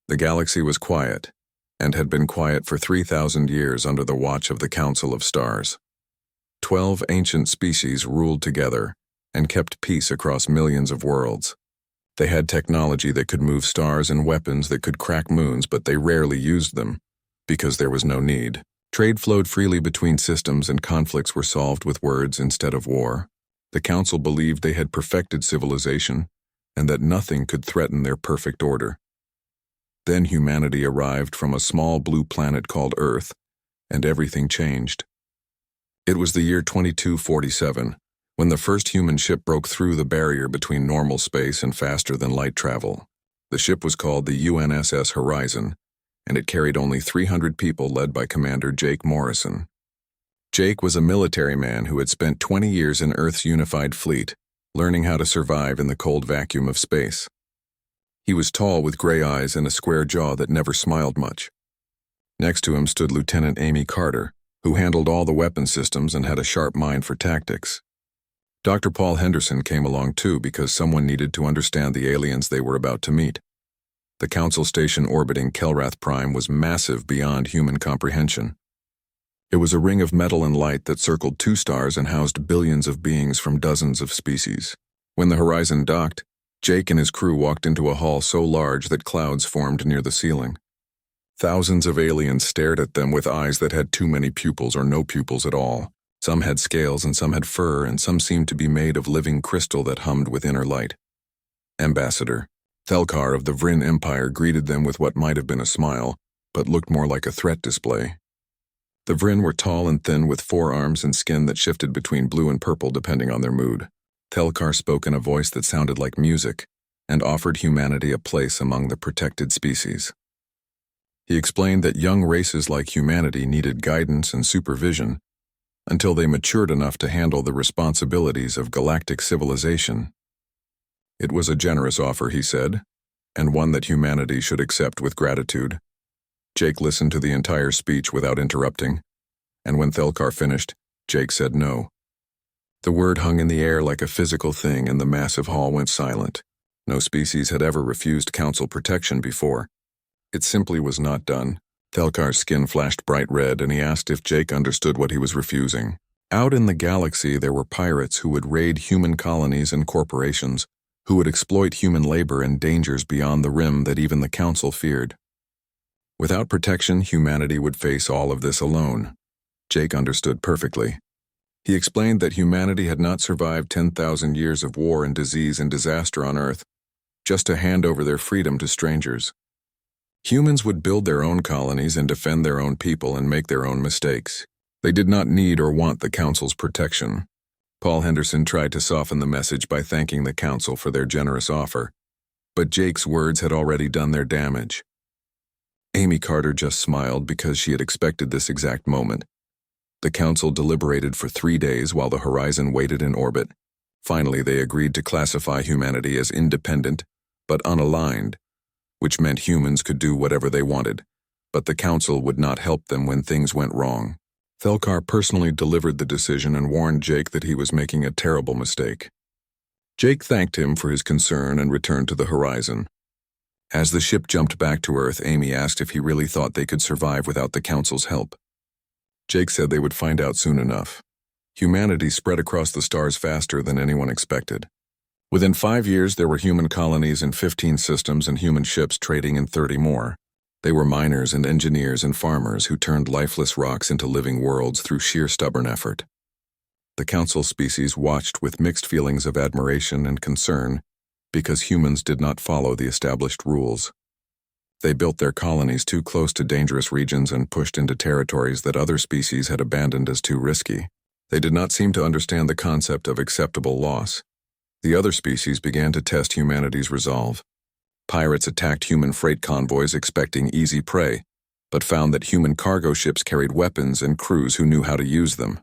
The galaxy was quiet, and had been quiet for 3,000 years under the watch of the Council of Stars. 12 ancient species ruled together and kept peace across millions of worlds. They had technology that could move stars and weapons that could crack moons, but they rarely used them, because there was no need. Trade flowed freely between systems and conflicts were solved with words instead of war. The Council believed they had perfected civilization and that nothing could threaten their perfect order. Then humanity arrived from a small blue planet called Earth, and everything changed. It was the year 2247, when the first human ship broke through the barrier between normal space and faster-than-light travel. The ship was called the UNSS Horizon, and it carried only 300 people led by Commander Jake Morrison. Jake was a military man who had spent 20 years in Earth's unified fleet, learning how to survive in the cold vacuum of space. He was tall with gray eyes and a square jaw that never smiled much. Next to him stood Lieutenant Amy Carter, who handled all the weapon systems and had a sharp mind for tactics. Dr. Paul Henderson came along too because someone needed to understand the aliens they were about to meet. The Council station orbiting Kelrath Prime was massive beyond human comprehension. It was a ring of metal and light that circled 2 stars and housed billions of beings from dozens of species. When the Horizon docked, Jake and his crew walked into a hall so large that clouds formed near the ceiling. Thousands of aliens stared at them with eyes that had too many pupils or no pupils at all. Some had scales and some had fur, and some seemed to be made of living crystal that hummed with inner light. Ambassador Thelkar of the Vryn Empire greeted them with what might have been a smile, but looked more like a threat display. The Vryn were tall and thin with 4 arms and skin that shifted between blue and purple depending on their mood. Thelkar spoke in a voice that sounded like music and offered humanity a place among the protected species. He explained that young races like humanity needed guidance and supervision until they matured enough to handle the responsibilities of galactic civilization. It was a generous offer, he said, and one that humanity should accept with gratitude. Jake listened to the entire speech without interrupting, and when Thelkar finished, Jake said no. The word hung in the air like a physical thing, and the massive hall went silent. No species had ever refused Council protection before. It simply was not done. Thelkar's skin flashed bright red, and he asked if Jake understood what he was refusing. Out in the galaxy there were pirates who would raid human colonies and corporations, who would exploit human labor and dangers beyond the rim that even the Council feared. Without protection, humanity would face all of this alone. Jake understood perfectly. He explained that humanity had not survived 10,000 years of war and disease and disaster on Earth, just to hand over their freedom to strangers. Humans would build their own colonies and defend their own people and make their own mistakes. They did not need or want the Council's protection. Paul Henderson tried to soften the message by thanking the Council for their generous offer, but Jake's words had already done their damage. Amy Carter just smiled because she had expected this exact moment. The Council deliberated for 3 days while the Horizon waited in orbit. Finally, they agreed to classify humanity as independent, but unaligned, which meant humans could do whatever they wanted, but the Council would not help them when things went wrong. Thelkar personally delivered the decision and warned Jake that he was making a terrible mistake. Jake thanked him for his concern and returned to the Horizon. As the ship jumped back to Earth, Amy asked if he really thought they could survive without the Council's help. Jake said they would find out soon enough. Humanity spread across the stars faster than anyone expected. Within 5 years, there were human colonies in 15 systems and human ships trading in 30 more. They were miners and engineers and farmers who turned lifeless rocks into living worlds through sheer stubborn effort. The Council species watched with mixed feelings of admiration and concern because humans did not follow the established rules. They built their colonies too close to dangerous regions and pushed into territories that other species had abandoned as too risky. They did not seem to understand the concept of acceptable loss. The other species began to test humanity's resolve. Pirates attacked human freight convoys expecting easy prey, but found that human cargo ships carried weapons and crews who knew how to use them.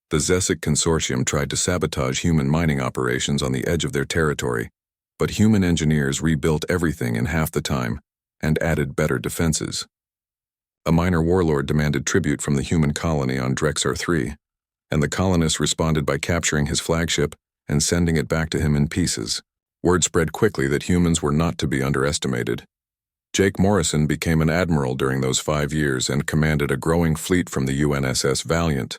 The Zesic Consortium tried to sabotage human mining operations on the edge of their territory, but human engineers rebuilt everything in half the time and added better defenses. A minor warlord demanded tribute from the human colony on Drexar 3, and the colonists responded by capturing his flagship and sending it back to him in pieces. Word spread quickly that humans were not to be underestimated. Jake Morrison became an admiral during those 5 years and commanded a growing fleet from the UNSS Valiant.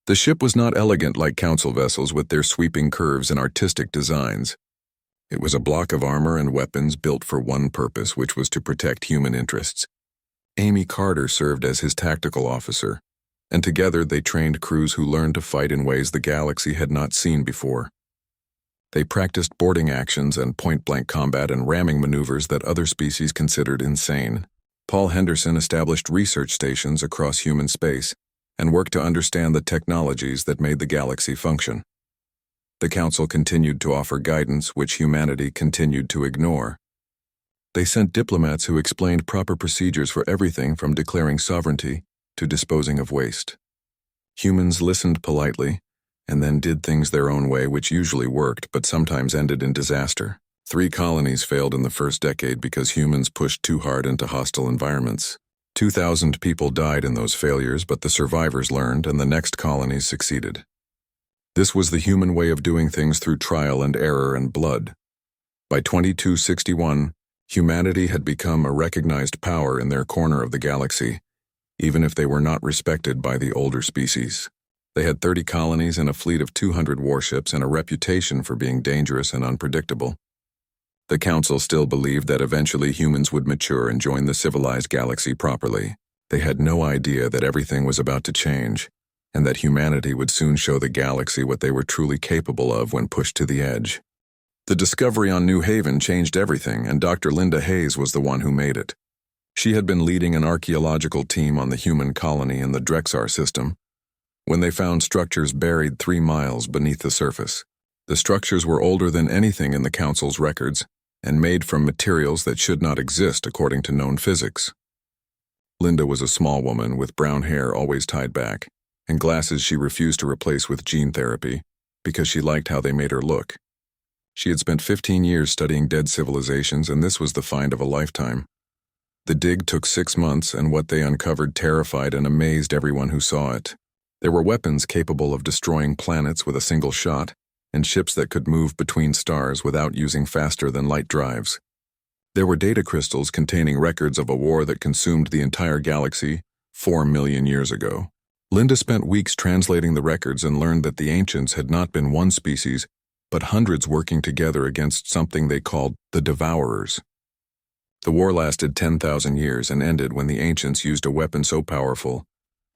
The ship was not elegant like council vessels with their sweeping curves and artistic designs. It was a block of armor and weapons built for one purpose, which was to protect human interests. Amy Carter served as his tactical officer, and together they trained crews who learned to fight in ways the galaxy had not seen before. They practiced boarding actions and point-blank combat and ramming maneuvers that other species considered insane. Paul Henderson established research stations across human space and worked to understand the technologies that made the galaxy function. The Council continued to offer guidance which humanity continued to ignore. They sent diplomats who explained proper procedures for everything from declaring sovereignty to disposing of waste. Humans listened politely and then did things their own way, which usually worked but sometimes ended in disaster. 3 colonies failed in the first decade because humans pushed too hard into hostile environments. 2,000 people died in those failures, but the survivors learned and the next colonies succeeded. This was the human way of doing things through trial and error and blood. By 2261, humanity had become a recognized power in their corner of the galaxy, even if they were not respected by the older species. They had 30 colonies and a fleet of 200 warships and a reputation for being dangerous and unpredictable. The Council still believed that eventually humans would mature and join the civilized galaxy properly. They had no idea that everything was about to change, and that humanity would soon show the galaxy what they were truly capable of when pushed to the edge. The discovery on New Haven changed everything, and Dr. Linda Hayes was the one who made it. She had been leading an archaeological team on the human colony in the Drexar system when they found structures buried 3 miles beneath the surface. The structures were older than anything in the Council's records and made from materials that should not exist according to known physics. Linda was a small woman with brown hair always tied back and glasses she refused to replace with gene therapy because she liked how they made her look. She had spent 15 years studying dead civilizations, and this was the find of a lifetime. The dig took 6 months, and what they uncovered terrified and amazed everyone who saw it. There were weapons capable of destroying planets with a single shot, and ships that could move between stars without using faster-than-light drives. There were data crystals containing records of a war that consumed the entire galaxy 4 million years ago. Linda spent weeks translating the records and learned that the ancients had not been one species, but hundreds working together against something they called the Devourers. The war lasted 10,000 years and ended when the ancients used a weapon so powerful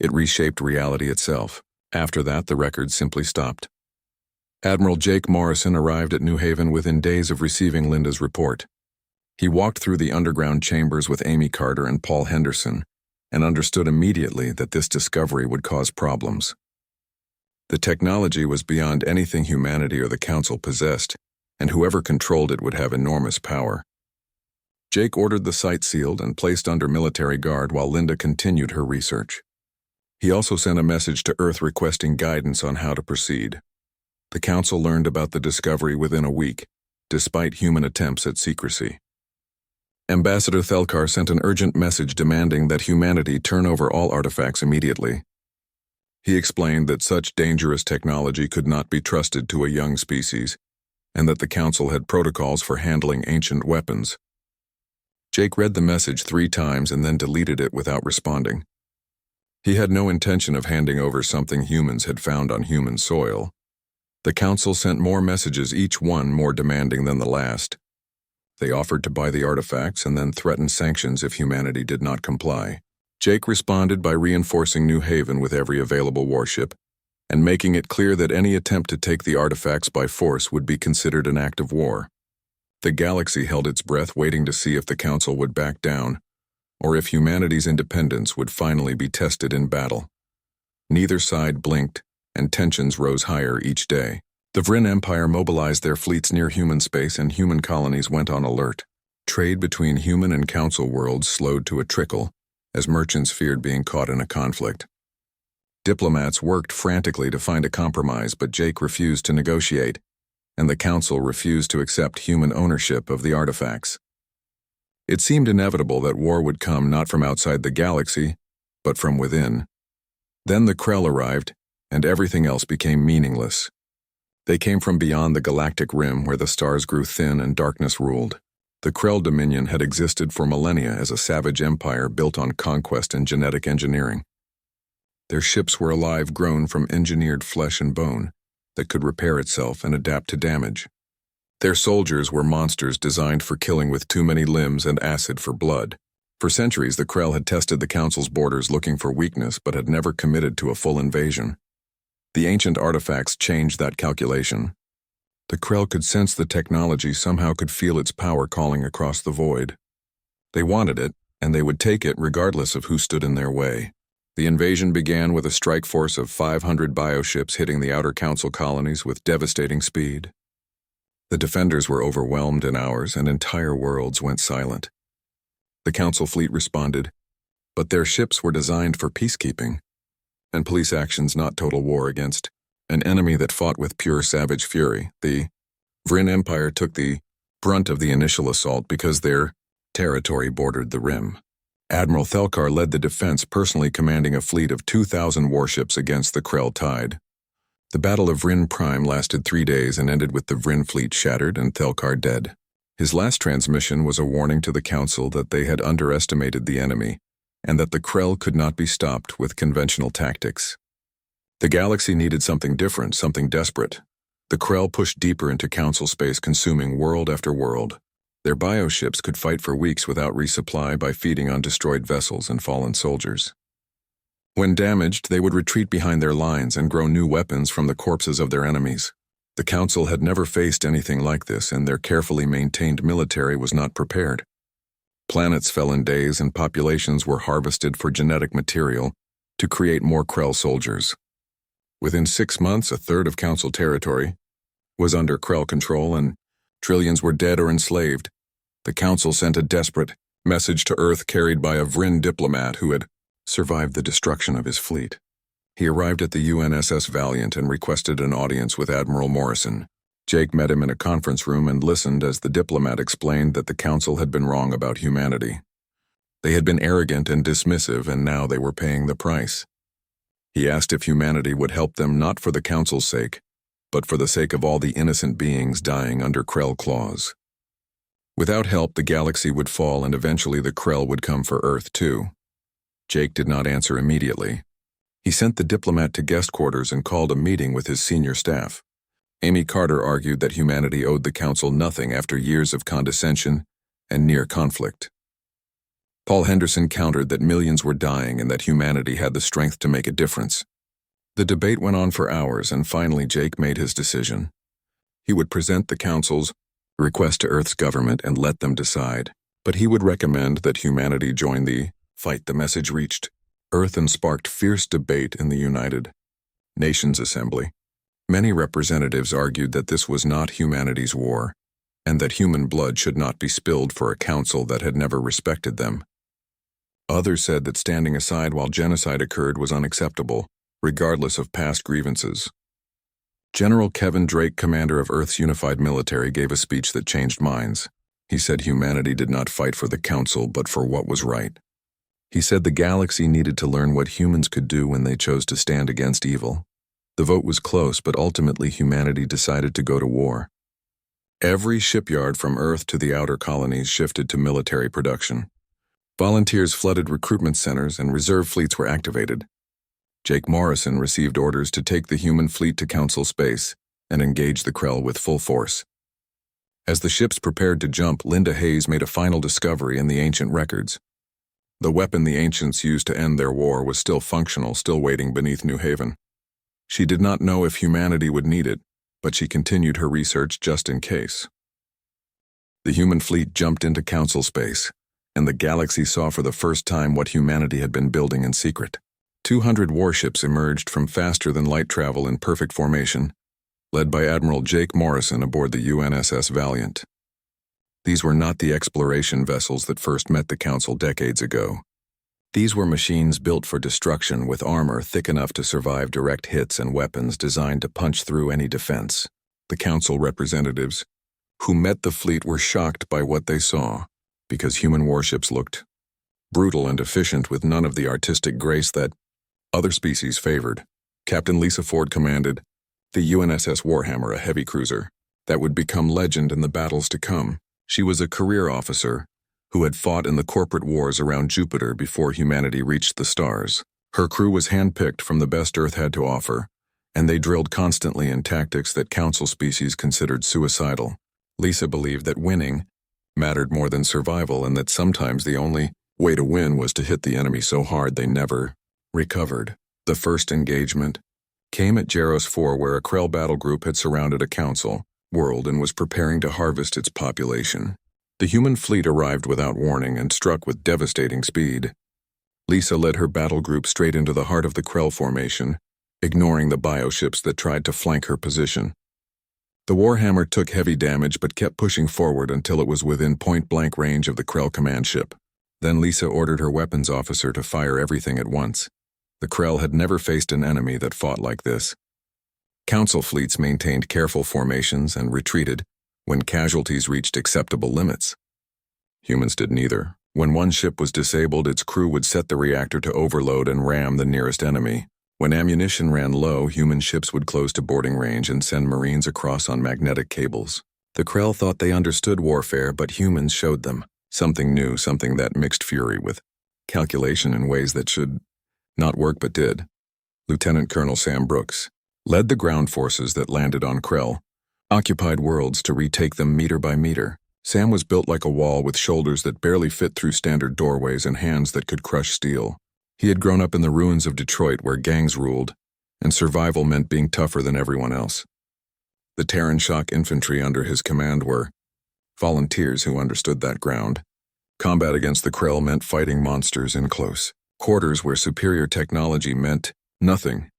it reshaped reality itself. After that, the records simply stopped. Admiral Jake Morrison arrived at New Haven within days of receiving Linda's report. He walked through the underground chambers with Amy Carter and Paul Henderson and understood immediately that this discovery would cause problems. The technology was beyond anything humanity or the Council possessed, and whoever controlled it would have enormous power. Jake ordered the site sealed and placed under military guard while Linda continued her research. He also sent a message to Earth requesting guidance on how to proceed. The Council learned about the discovery within a week, despite human attempts at secrecy. Ambassador Thelkar sent an urgent message demanding that humanity turn over all artifacts immediately. He explained that such dangerous technology could not be trusted to a young species, and that the Council had protocols for handling ancient weapons. Jake read the message 3 times and then deleted it without responding. He had no intention of handing over something humans had found on human soil. The Council sent more messages, each one more demanding than the last. They offered to buy the artifacts and then threatened sanctions if humanity did not comply. Jake responded by reinforcing New Haven with every available warship and making it clear that any attempt to take the artifacts by force would be considered an act of war. The galaxy held its breath, waiting to see if the Council would back down, or if humanity's independence would finally be tested in battle. Neither side blinked, and tensions rose higher each day. The Vryn Empire mobilized their fleets near human space, and human colonies went on alert. Trade between human and Council worlds slowed to a trickle, as merchants feared being caught in a conflict. Diplomats worked frantically to find a compromise, but Jake refused to negotiate, and the Council refused to accept human ownership of the artifacts. It seemed inevitable that war would come not from outside the galaxy, but from within. Then the Krell arrived, and everything else became meaningless. They came from beyond the galactic rim where the stars grew thin and darkness ruled. The Krell Dominion had existed for millennia as a savage empire built on conquest and genetic engineering. Their ships were alive, grown from engineered flesh and bone that could repair itself and adapt to damage. Their soldiers were monsters designed for killing with too many limbs and acid for blood. For centuries, the Krell had tested the Council's borders looking for weakness but had never committed to a full invasion. The ancient artifacts changed that calculation. The Krell could sense the technology, somehow could feel its power calling across the void. They wanted it, and they would take it regardless of who stood in their way. The invasion began with a strike force of 500 bioships hitting the outer Council colonies with devastating speed. The defenders were overwhelmed in hours, and entire worlds went silent. The Council fleet responded, but their ships were designed for peacekeeping and police actions, not total war against an enemy that fought with pure savage fury. The Vryn Empire took the brunt of the initial assault because their territory bordered the Rim. Admiral Thelkar led the defense, personally commanding a fleet of 2,000 warships against the Krell tide. The Battle of Vryn Prime lasted 3 days and ended with the Vryn fleet shattered and Thelkar dead. His last transmission was a warning to the Council that they had underestimated the enemy and that the Krell could not be stopped with conventional tactics. The galaxy needed something different, something desperate. The Krell pushed deeper into Council space, consuming world after world. Their bioships could fight for weeks without resupply by feeding on destroyed vessels and fallen soldiers. When damaged, they would retreat behind their lines and grow new weapons from the corpses of their enemies. The Council had never faced anything like this, and their carefully maintained military was not prepared. Planets fell in days, and populations were harvested for genetic material to create more Krell soldiers. Within 6 months, a third of Council territory was under Krell control, and trillions were dead or enslaved. The Council sent a desperate message to Earth carried by a Vryn diplomat who had survived the destruction of his fleet. He arrived at the UNSS Valiant and requested an audience with Admiral Morrison. Jake met him in a conference room and listened as the diplomat explained that the Council had been wrong about humanity. They had been arrogant and dismissive, and now they were paying the price. He asked if humanity would help them, not for the Council's sake, but for the sake of all the innocent beings dying under Krell claws. Without help, the galaxy would fall, and eventually the Krell would come for Earth too. Jake did not answer immediately. He sent the diplomat to guest quarters and called a meeting with his senior staff. Amy Carter argued that humanity owed the Council nothing after years of condescension and near conflict. Paul Henderson countered that millions were dying and that humanity had the strength to make a difference. The debate went on for hours, and finally Jake made his decision. He would present the Council's request to Earth's government and let them decide, but he would recommend that humanity join the fight. The message reached Earth and sparked fierce debate in the United Nations Assembly. Many representatives argued that this was not humanity's war, and that human blood should not be spilled for a council that had never respected them. Others said that standing aside while genocide occurred was unacceptable, regardless of past grievances. General Kevin Drake, commander of Earth's unified military, gave a speech that changed minds. He said humanity did not fight for the council, but for what was right. He said the galaxy needed to learn what humans could do when they chose to stand against evil. The vote was close, but ultimately humanity decided to go to war. Every shipyard from Earth to the outer colonies shifted to military production. Volunteers flooded recruitment centers and reserve fleets were activated. Jake Morrison received orders to take the human fleet to Council space and engage the Krell with full force. As the ships prepared to jump, Linda Hayes made a final discovery in the ancient records. The weapon the ancients used to end their war was still functional, still waiting beneath New Haven. She did not know if humanity would need it, but she continued her research just in case. The human fleet jumped into Council space, and the galaxy saw for the first time what humanity had been building in secret. 200 warships emerged from faster-than-light travel in perfect formation, led by Admiral Jake Morrison aboard the UNSS Valiant. These were not the exploration vessels that first met the Council decades ago. These were machines built for destruction with armor thick enough to survive direct hits and weapons designed to punch through any defense. The Council representatives who met the fleet were shocked by what they saw, because human warships looked brutal and efficient with none of the artistic grace that other species favored. Captain Lisa Ford commanded the UNSS Warhammer, a heavy cruiser that would become legend in the battles to come. She was a career officer who had fought in the corporate wars around Jupiter before humanity reached the stars. Her crew was handpicked from the best Earth had to offer, and they drilled constantly in tactics that council species considered suicidal. Lisa believed that winning mattered more than survival and that sometimes the only way to win was to hit the enemy so hard they never recovered. The first engagement came at Jaros 4, where a Krell battle group had surrounded a council world and was preparing to harvest its population. The human fleet arrived without warning and struck with devastating speed. Lisa led her battle group straight into the heart of the Krell formation, ignoring the bioships that tried to flank her position. The Warhammer took heavy damage but kept pushing forward until it was within point-blank range of the Krell command ship. Then Lisa ordered her weapons officer to fire everything at once. The Krell had never faced an enemy that fought like this. Council fleets maintained careful formations and retreated when casualties reached acceptable limits. Humans did neither. When one ship was disabled, its crew would set the reactor to overload and ram the nearest enemy. When ammunition ran low, human ships would close to boarding range and send Marines across on magnetic cables. The Krell thought they understood warfare, but humans showed them something new, something that mixed fury with calculation in ways that should not work but did. Lieutenant Colonel Sam Brooks led the ground forces that landed on Krell, occupied worlds to retake them meter by meter. Sam was built like a wall with shoulders that barely fit through standard doorways and hands that could crush steel. He had grown up in the ruins of Detroit where gangs ruled, and survival meant being tougher than everyone else. The Terran shock infantry under his command were volunteers who understood that ground. Combat against the Krell meant fighting monsters in close quarters where superior technology meant nothing.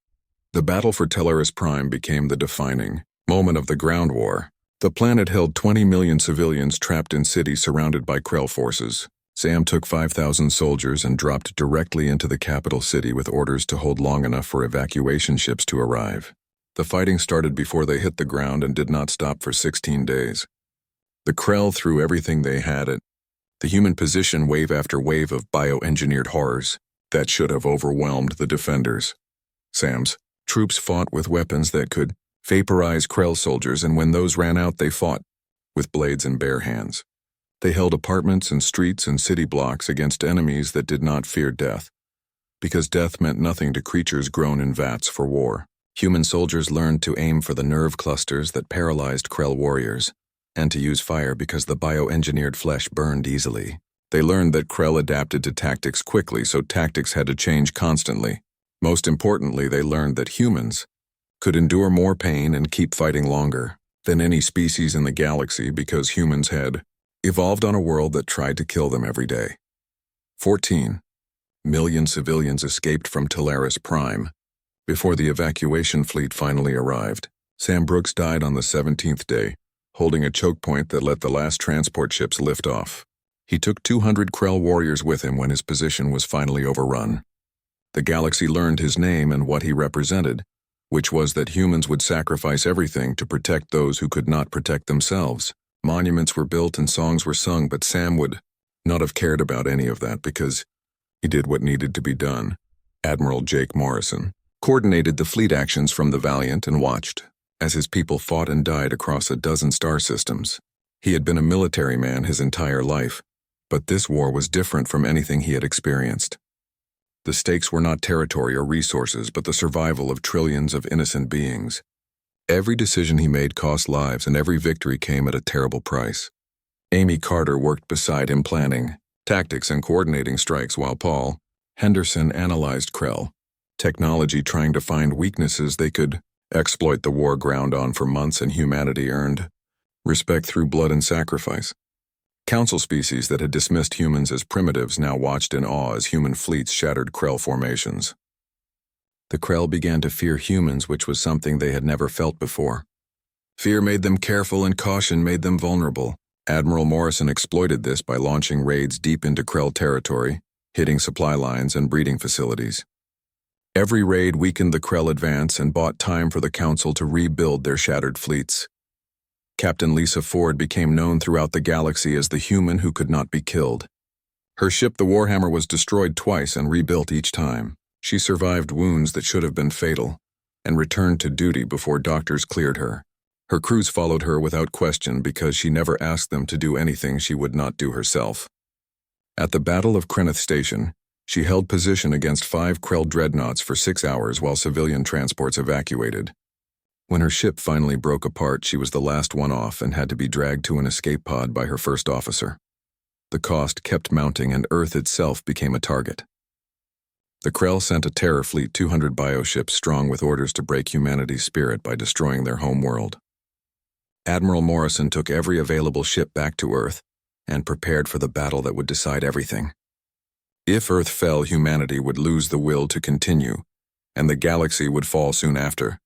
The battle for Teleris Prime became the defining moment of the ground war. The planet held 20 million civilians trapped in cities surrounded by Krell forces. Sam took 5,000 soldiers and dropped directly into the capital city with orders to hold long enough for evacuation ships to arrive. The fighting started before they hit the ground and did not stop for 16 days. The Krell threw everything they had at the human position, wave after wave of bioengineered horrors that should have overwhelmed the defenders. Sam's troops fought with weapons that could vaporize Krell soldiers, and when those ran out, they fought with blades and bare hands. They held apartments and streets and city blocks against enemies that did not fear death, because death meant nothing to creatures grown in vats for war. Human soldiers learned to aim for the nerve clusters that paralyzed Krell warriors, and to use fire because the bioengineered flesh burned easily. They learned that Krell adapted to tactics quickly, so tactics had to change constantly. Most importantly, they learned that humans could endure more pain and keep fighting longer than any species in the galaxy because humans had evolved on a world that tried to kill them every day. 14 million civilians escaped from Teleris Prime before the evacuation fleet finally arrived. Sam Brooks died on the 17th day, holding a choke point that let the last transport ships lift off. He took 200 Krell warriors with him when his position was finally overrun. The galaxy learned his name and what he represented, which was that humans would sacrifice everything to protect those who could not protect themselves. Monuments were built and songs were sung, but Sam would not have cared about any of that because he did what needed to be done. Admiral Jake Morrison coordinated the fleet actions from the Valiant and watched as his people fought and died across a dozen star systems. He had been a military man his entire life, but this war was different from anything he had experienced. The stakes were not territory or resources, but the survival of trillions of innocent beings. Every decision he made cost lives, and every victory came at a terrible price. Amy Carter worked beside him planning tactics and coordinating strikes while Paul Henderson analyzed Krell technology, trying to find weaknesses they could exploit. The war ground on for months, and humanity earned respect through blood and sacrifice. Council species that had dismissed humans as primitives now watched in awe as human fleets shattered Krell formations. The Krell began to fear humans, which was something they had never felt before. Fear made them careful and caution made them vulnerable. Admiral Morrison exploited this by launching raids deep into Krell territory, hitting supply lines and breeding facilities. Every raid weakened the Krell advance and bought time for the Council to rebuild their shattered fleets. Captain Lisa Ford became known throughout the galaxy as the human who could not be killed. Her ship, the Warhammer, was destroyed twice and rebuilt each time. She survived wounds that should have been fatal and returned to duty before doctors cleared her. Her crews followed her without question because she never asked them to do anything she would not do herself. At the Battle of Kreneth Station, she held position against 5 Krell dreadnoughts for 6 hours while civilian transports evacuated. When her ship finally broke apart, she was the last one off and had to be dragged to an escape pod by her first officer. The cost kept mounting and Earth itself became a target. The Krell sent a terror fleet 200 bioships strong with orders to break humanity's spirit by destroying their home world. Admiral Morrison took every available ship back to Earth and prepared for the battle that would decide everything. If Earth fell, humanity would lose the will to continue, and the galaxy would fall soon after.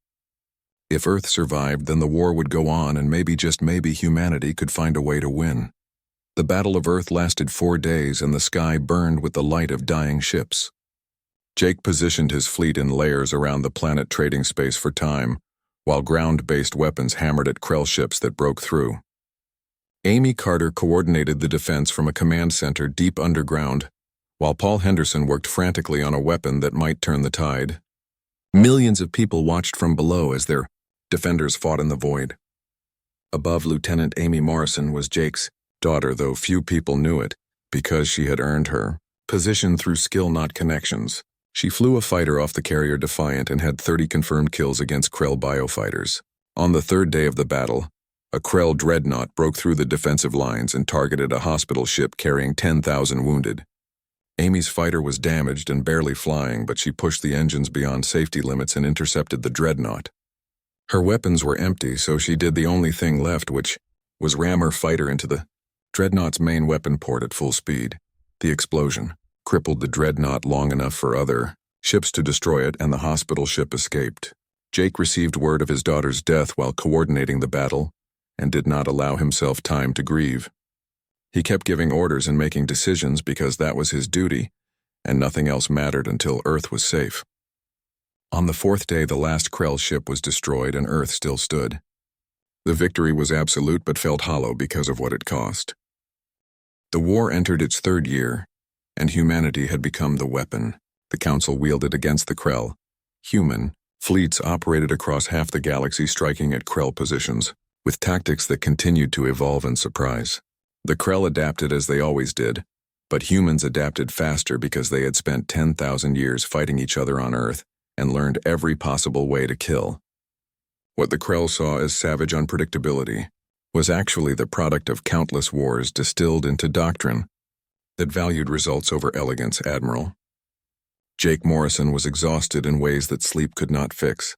If Earth survived, then the war would go on and maybe, just maybe, humanity could find a way to win. The Battle of Earth lasted 4 days and the sky burned with the light of dying ships. Jake positioned his fleet in layers around the planet, trading space for time, while ground-based weapons hammered at Krell ships that broke through. Amy Carter coordinated the defense from a command center deep underground, while Paul Henderson worked frantically on a weapon that might turn the tide. Millions of people watched from below as their defenders fought in the void. Above, Lieutenant Amy Morrison was Jake's daughter, though few people knew it, because she had earned her position through skill, not connections. She flew a fighter off the carrier Defiant and had 30 confirmed kills against Krell biofighters. On the 3rd day of the battle, a Krell dreadnought broke through the defensive lines and targeted a hospital ship carrying 10,000 wounded. Amy's fighter was damaged and barely flying, but she pushed the engines beyond safety limits and intercepted the dreadnought. Her weapons were empty, so she did the only thing left, which was ram her fighter into the dreadnought's main weapon port at full speed. The explosion crippled the dreadnought long enough for other ships to destroy it, and the hospital ship escaped. Jake received word of his daughter's death while coordinating the battle and did not allow himself time to grieve. He kept giving orders and making decisions because that was his duty, and nothing else mattered until Earth was safe. On the 4th day, the last Krell ship was destroyed and Earth still stood. The victory was absolute but felt hollow because of what it cost. The war entered its 3rd year, and humanity had become the weapon the Council wielded against the Krell. Human fleets operated across half the galaxy, striking at Krell positions, with tactics that continued to evolve and surprise. The Krell adapted as they always did, but humans adapted faster because they had spent 10,000 years fighting each other on Earth and learned every possible way to kill. What the Krell saw as savage unpredictability was actually the product of countless wars distilled into doctrine that valued results over elegance. Admiral Jake Morrison was exhausted in ways that sleep could not fix.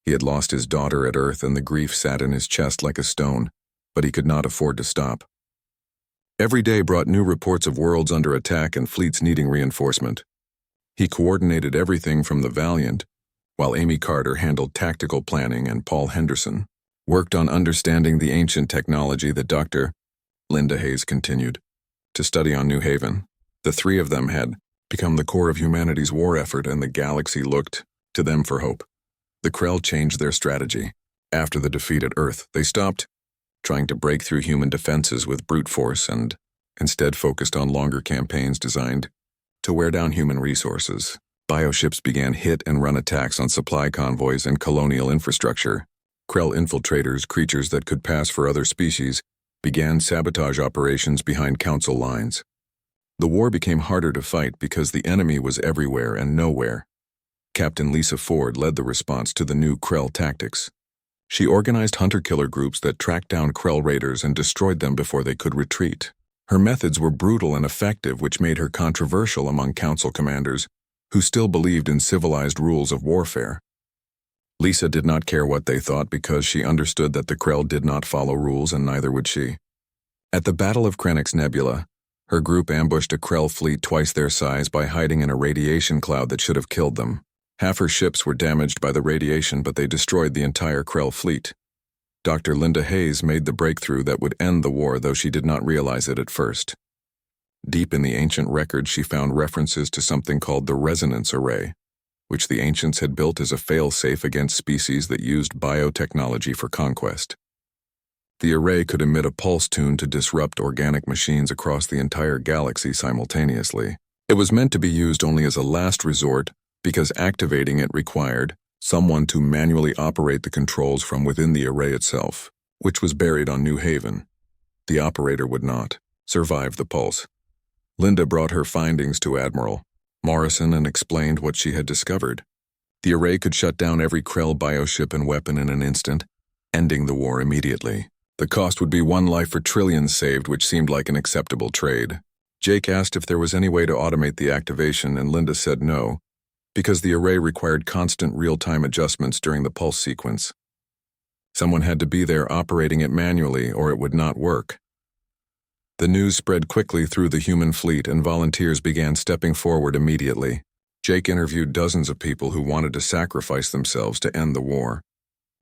He had lost his daughter at Earth and the grief sat in his chest like a stone, but he could not afford to stop. Every day brought new reports of worlds under attack and fleets needing reinforcement. He coordinated everything from the Valiant, while Amy Carter handled tactical planning and Paul Henderson worked on understanding the ancient technology that Dr. Linda Hayes continued to study on New Haven. The 3 of them had become the core of humanity's war effort, and the galaxy looked to them for hope. The Krell changed their strategy. After the defeat at Earth, they stopped trying to break through human defenses with brute force and instead focused on longer campaigns designed to wear down human resources. Bioships began hit-and-run attacks on supply convoys and colonial infrastructure. Krell infiltrators, creatures that could pass for other species, began sabotage operations behind Council lines. The war became harder to fight because the enemy was everywhere and nowhere. Captain Lisa Ford led the response to the new Krell tactics. She organized hunter-killer groups that tracked down Krell raiders and destroyed them before they could retreat. Her methods were brutal and effective, which made her controversial among Council commanders who still believed in civilized rules of warfare. Lisa did not care what they thought because she understood that the Krell did not follow rules, and neither would she. At the Battle of Krennic's Nebula, her group ambushed a Krell fleet twice their size by hiding in a radiation cloud that should have killed them. Half her ships were damaged by the radiation, but they destroyed the entire Krell fleet. Dr. Linda Hayes made the breakthrough that would end the war, though she did not realize it at first. Deep in the ancient records, she found references to something called the resonance array, which the ancients had built as a fail-safe against species that used biotechnology for conquest. The array could emit a pulse tune to disrupt organic machines across the entire galaxy simultaneously. It was meant to be used only as a last resort because activating it required someone to manually operate the controls from within the array itself, which was buried on New Haven. The operator would not survive the pulse. Linda brought her findings to Admiral Morrison and explained what she had discovered. The array could shut down every Krell bioship and weapon in an instant, ending the war immediately. The cost would be one life for trillions saved, which seemed like an acceptable trade. Jake asked if there was any way to automate the activation, and Linda said no, because the array required constant real-time adjustments during the pulse sequence. Someone had to be there operating it manually, or it would not work. The news spread quickly through the human fleet, and volunteers began stepping forward immediately. Jake interviewed dozens of people who wanted to sacrifice themselves to end the war.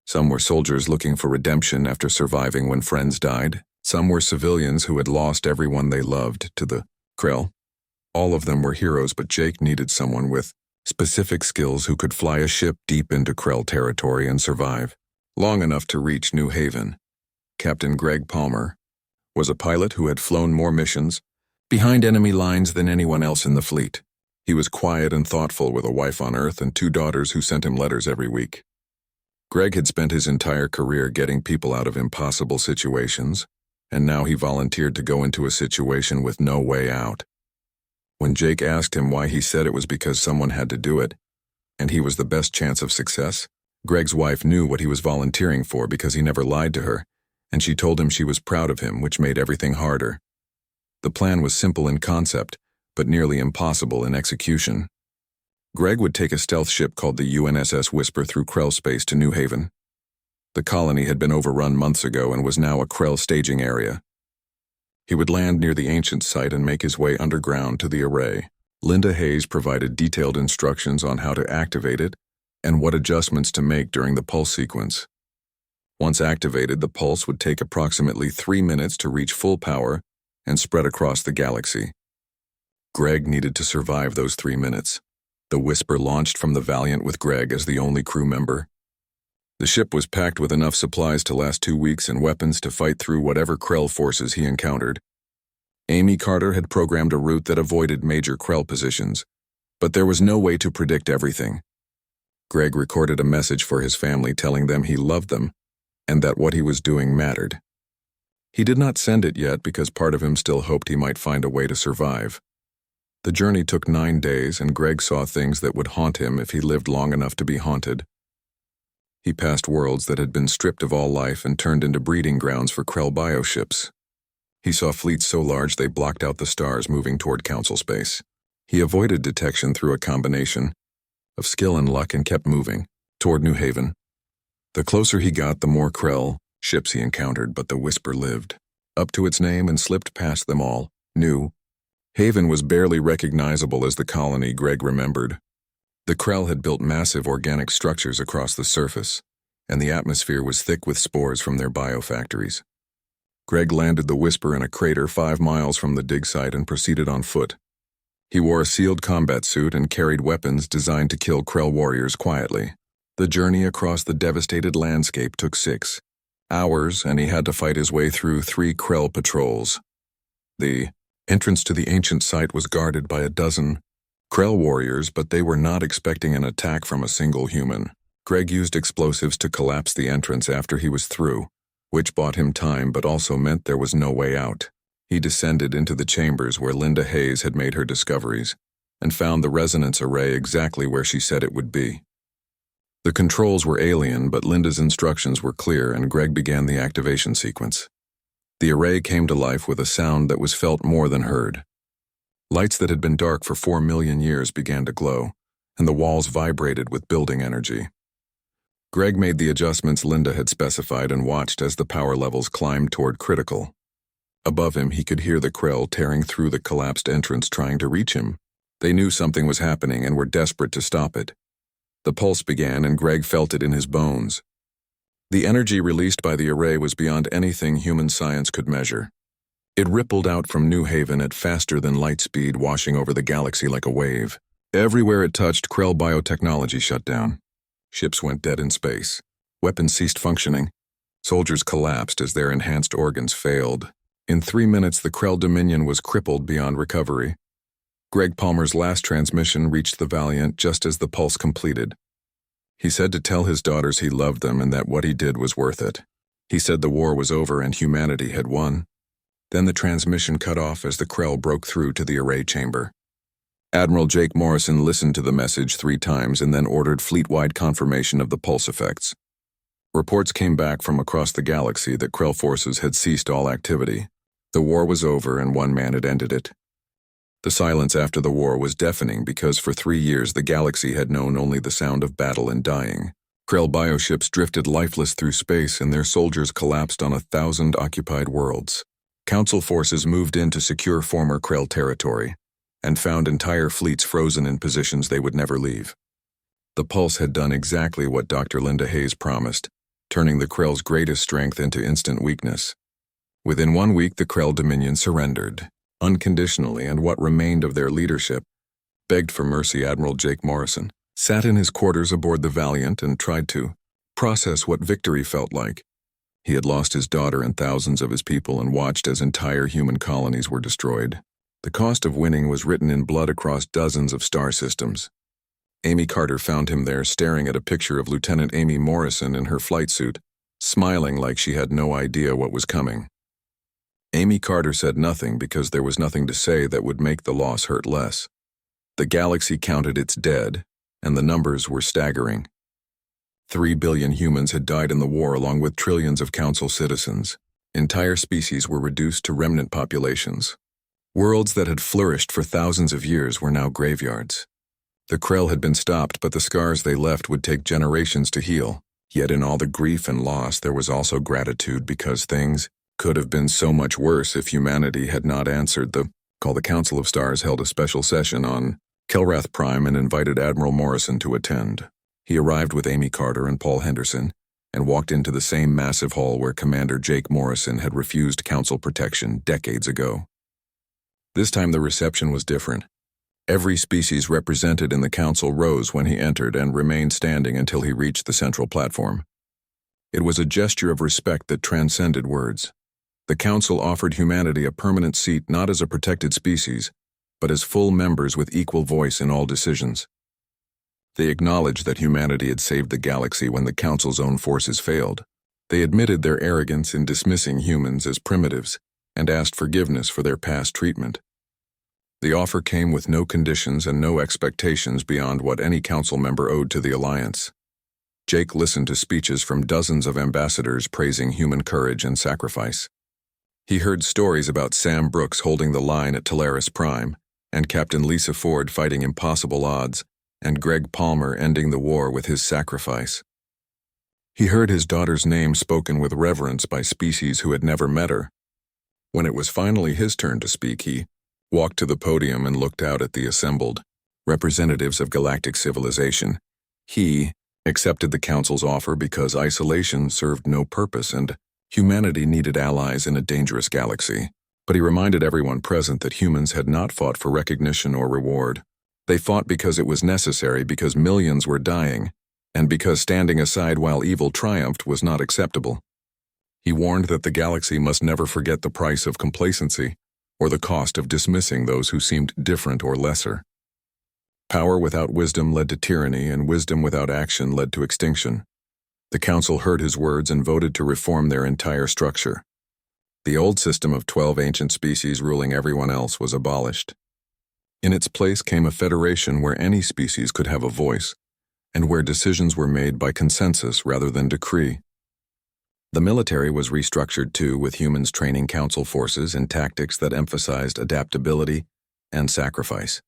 Some were soldiers looking for redemption after surviving when friends died. Some were civilians who had lost everyone they loved to the Krell. All of them were heroes, but Jake needed someone with specific skills who could fly a ship deep into Krell territory and survive long enough to reach New Haven. Captain Greg Palmer was a pilot who had flown more missions behind enemy lines than anyone else in the fleet. He was quiet and thoughtful, with a wife on Earth and 2 daughters who sent him letters every week. Greg had spent his entire career getting people out of impossible situations, and now he volunteered to go into a situation with no way out. When Jake asked him why, he said it was because someone had to do it, and he was the best chance of success. Greg's wife knew what he was volunteering for because he never lied to her, and she told him she was proud of him, which made everything harder. The plan was simple in concept, but nearly impossible in execution. Greg would take a stealth ship called the UNSS Whisper through Krell space to New Haven. The colony had been overrun months ago and was now a Krell staging area. He would land near the ancient site and make his way underground to the array. Linda Hayes provided detailed instructions on how to activate it and what adjustments to make during the pulse sequence. Once activated, the pulse would take approximately 3 minutes to reach full power and spread across the galaxy. Greg needed to survive those 3 minutes. The Whisper launched from the Valiant with Greg as the only crew member. The ship was packed with enough supplies to last 2 weeks and weapons to fight through whatever Krell forces he encountered. Amy Carter had programmed a route that avoided major Krell positions, but there was no way to predict everything. Greg recorded a message for his family telling them he loved them and that what he was doing mattered. He did not send it yet because part of him still hoped he might find a way to survive. The journey took 9 days, and Greg saw things that would haunt him if he lived long enough to be haunted. He passed worlds that had been stripped of all life and turned into breeding grounds for Krell bioships. He saw fleets so large they blocked out the stars moving toward Council space. He avoided detection through a combination of skill and luck and kept moving toward New Haven. The closer he got, the more Krell ships he encountered, but the Whisper lived up to its name and slipped past them all. New Haven was barely recognizable as the colony Greg remembered. The Krell had built massive organic structures across the surface, and the atmosphere was thick with spores from their biofactories. Greg landed the Whisper in a crater 5 miles from the dig site and proceeded on foot. He wore a sealed combat suit and carried weapons designed to kill Krell warriors quietly. The journey across the devastated landscape took 6 hours, and he had to fight his way through 3 Krell patrols. The entrance to the ancient site was guarded by a dozen Krell warriors, but they were not expecting an attack from a single human. Greg used explosives to collapse the entrance after he was through, which bought him time but also meant there was no way out. He descended into the chambers where Linda Hayes had made her discoveries and found the resonance array exactly where she said it would be. The controls were alien, but Linda's instructions were clear, and Greg began the activation sequence. The array came to life with a sound that was felt more than heard. Lights that had been dark for 4 million years began to glow, and the walls vibrated with building energy. Greg made the adjustments Linda had specified and watched as the power levels climbed toward critical. Above him, he could hear the Krell tearing through the collapsed entrance trying to reach him. They knew something was happening and were desperate to stop it. The pulse began, and Greg felt it in his bones. The energy released by the array was beyond anything human science could measure. It rippled out from New Haven at faster than light speed, washing over the galaxy like a wave. Everywhere it touched, Krell biotechnology shut down. Ships went dead in space. Weapons ceased functioning. Soldiers collapsed as their enhanced organs failed. In 3 minutes, the Krell Dominion was crippled beyond recovery. Greg Palmer's last transmission reached the Valiant just as the pulse completed. He said to tell his daughters he loved them and that what he did was worth it. He said the war was over and humanity had won. Then the transmission cut off as the Krell broke through to the array chamber. Admiral Jake Morrison listened to the message 3 times and then ordered fleet-wide confirmation of the pulse effects. Reports came back from across the galaxy that Krell forces had ceased all activity. The war was over and one man had ended it. The silence after the war was deafening because for 3 years the galaxy had known only the sound of battle and dying. Krell bioships drifted lifeless through space and their soldiers collapsed on 1,000 occupied worlds. Council forces moved in to secure former Krell territory and found entire fleets frozen in positions they would never leave. The Pulse had done exactly what Dr. Linda Hayes promised, turning the Krell's greatest strength into instant weakness. Within 1 week, the Krell Dominion surrendered, unconditionally, and what remained of their leadership begged for mercy. Admiral Jake Morrison sat in his quarters aboard the Valiant and tried to process what victory felt like. He had lost his daughter and thousands of his people and watched as entire human colonies were destroyed. The cost of winning was written in blood across dozens of star systems. Amy Carter found him there staring at a picture of Lieutenant Amy Morrison in her flight suit, smiling like she had no idea what was coming. Amy Carter said nothing because there was nothing to say that would make the loss hurt less. The galaxy counted its dead, and the numbers were staggering. 3 billion humans had died in the war along with trillions of Council citizens. Entire species were reduced to remnant populations. Worlds that had flourished for thousands of years were now graveyards. The Krell had been stopped, but the scars they left would take generations to heal. Yet in all the grief and loss there was also gratitude because things could have been so much worse if humanity had not answered the call. The Council of Stars held a special session on Kelrath Prime and invited Admiral Morrison to attend. He arrived with Amy Carter and Paul Henderson and walked into the same massive hall where Commander Jake Morrison had refused Council protection decades ago. This time the reception was different. Every species represented in the Council rose when he entered and remained standing until he reached the central platform. It was a gesture of respect that transcended words. The Council offered humanity a permanent seat not as a protected species, but as full members with equal voice in all decisions. They acknowledged that humanity had saved the galaxy when the Council's own forces failed. They admitted their arrogance in dismissing humans as primitives and asked forgiveness for their past treatment. The offer came with no conditions and no expectations beyond what any Council member owed to the Alliance. Jake listened to speeches from dozens of ambassadors praising human courage and sacrifice. He heard stories about Sam Brooks holding the line at Talaris Prime, and Captain Lisa Ford fighting impossible odds, and Greg Palmer ending the war with his sacrifice. He heard his daughter's name spoken with reverence by species who had never met her. When it was finally his turn to speak, he walked to the podium and looked out at the assembled representatives of galactic civilization. He accepted the Council's offer because isolation served no purpose and humanity needed allies in a dangerous galaxy. But he reminded everyone present that humans had not fought for recognition or reward. They fought because it was necessary, because millions were dying, and because standing aside while evil triumphed was not acceptable. He warned that the galaxy must never forget the price of complacency or the cost of dismissing those who seemed different or lesser. Power without wisdom led to tyranny, and wisdom without action led to extinction. The Council heard his words and voted to reform their entire structure. The old system of 12 ancient species ruling everyone else was abolished. In its place came a federation where any species could have a voice, and where decisions were made by consensus rather than decree. The military was restructured too, with humans training Council forces in tactics that emphasized adaptability and sacrifice.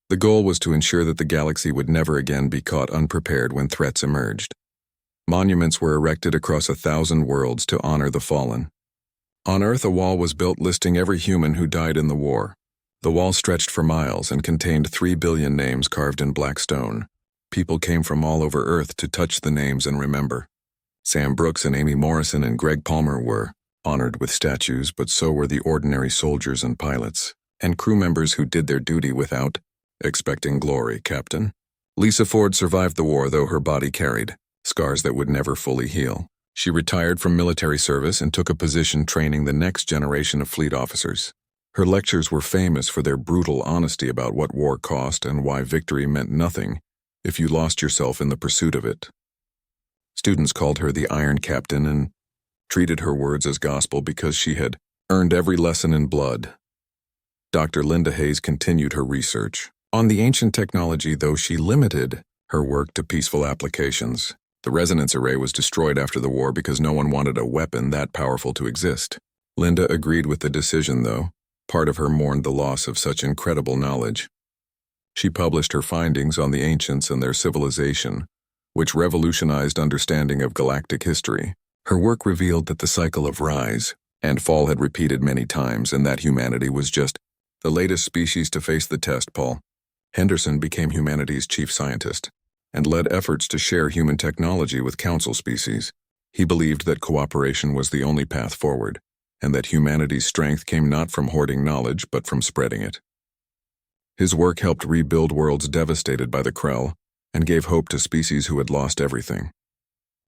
The goal was to ensure that the galaxy would never again be caught unprepared when threats emerged. Monuments were erected across 1,000 worlds to honor the fallen. On Earth, a wall was built listing every human who died in the war. The wall stretched for miles and contained 3 billion names carved in black stone. People came from all over Earth to touch the names and remember. Sam Brooks and Amy Morrison and Greg Palmer were honored with statues, but so were the ordinary soldiers and pilots, and crew members who did their duty without expecting glory. Captain Lisa Ford survived the war, though her body carried scars that would never fully heal. She retired from military service and took a position training the next generation of fleet officers. Her lectures were famous for their brutal honesty about what war cost and why victory meant nothing if you lost yourself in the pursuit of it. Students called her the Iron Captain and treated her words as gospel because she had earned every lesson in blood. Dr. Linda Hayes continued her research on the ancient technology, though she limited her work to peaceful applications. The resonance array was destroyed after the war because no one wanted a weapon that powerful to exist. Linda agreed with the decision, though. Part of her mourned the loss of such incredible knowledge. She published her findings on the ancients and their civilization, which revolutionized understanding of galactic history. Her work revealed that the cycle of rise and fall had repeated many times, and that humanity was just the latest species to face the test. Paul Henderson became humanity's chief scientist and led efforts to share human technology with council species. He believed that cooperation was the only path forward, and that humanity's strength came not from hoarding knowledge but from spreading it. His work helped rebuild worlds devastated by the Krell and gave hope to species who had lost everything.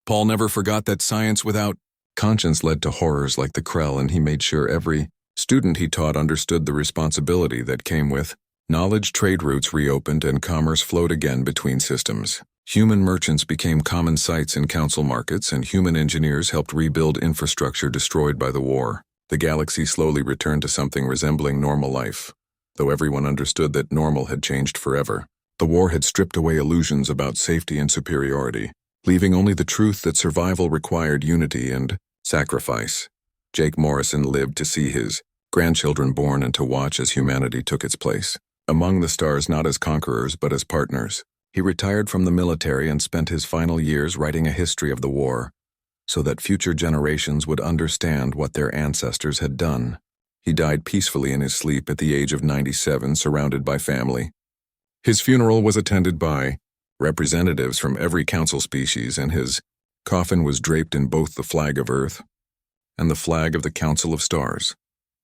Paul never forgot that science without conscience led to horrors like the Krell, and he made sure every student he taught understood the responsibility that came with knowledge. Trade routes reopened and commerce flowed again between systems. Human merchants became common sights in council markets, and human engineers helped rebuild infrastructure destroyed by the war. The galaxy slowly returned to something resembling normal life, though everyone understood that normal had changed forever. The war had stripped away illusions about safety and superiority, leaving only the truth that survival required unity and sacrifice. Jake Morrison lived to see his grandchildren born and to watch as humanity took its place among the stars, not as conquerors but as partners. He retired from the military and spent his final years writing a history of the war, so that future generations would understand what their ancestors had done. He died peacefully in his sleep at the age of 97, surrounded by family. His funeral was attended by representatives from every council species, and his coffin was draped in both the flag of Earth and the flag of the Council of Stars.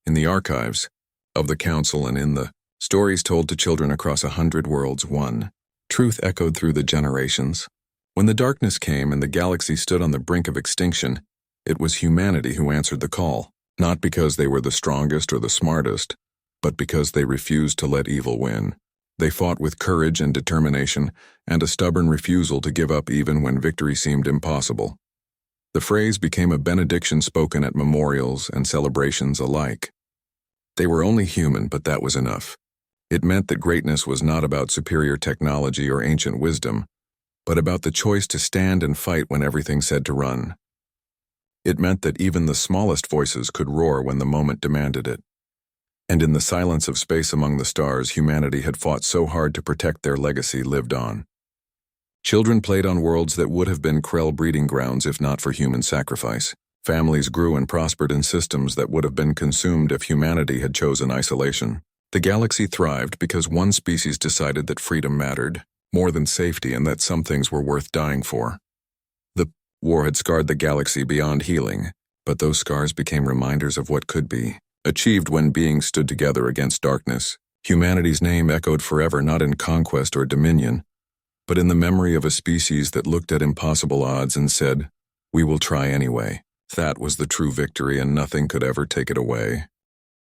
In the archives of the Council and in the stories told to children across 100 worlds, one truth echoed through the generations. When the darkness came and the galaxy stood on the brink of extinction, it was humanity who answered the call, not because they were the strongest or the smartest, but because they refused to let evil win. They fought with courage and determination, and a stubborn refusal to give up even when victory seemed impossible. The phrase became a benediction spoken at memorials and celebrations alike. They were only human, but that was enough. It meant that greatness was not about superior technology or ancient wisdom, but about the choice to stand and fight when everything said to run. It meant that even the smallest voices could roar when the moment demanded it. And in the silence of space among the stars, humanity had fought so hard to protect their legacy lived on. Children played on worlds that would have been Krell breeding grounds if not for human sacrifice. Families grew and prospered in systems that would have been consumed if humanity had chosen isolation. The galaxy thrived because one species decided that freedom mattered more than safety, and that some things were worth dying for. The war had scarred the galaxy beyond healing, but those scars became reminders of what could be achieved when beings stood together against darkness. Humanity's name echoed forever, not in conquest or dominion, but in the memory of a species that looked at impossible odds and said, "We will try anyway." That was the true victory, and nothing could ever take it away.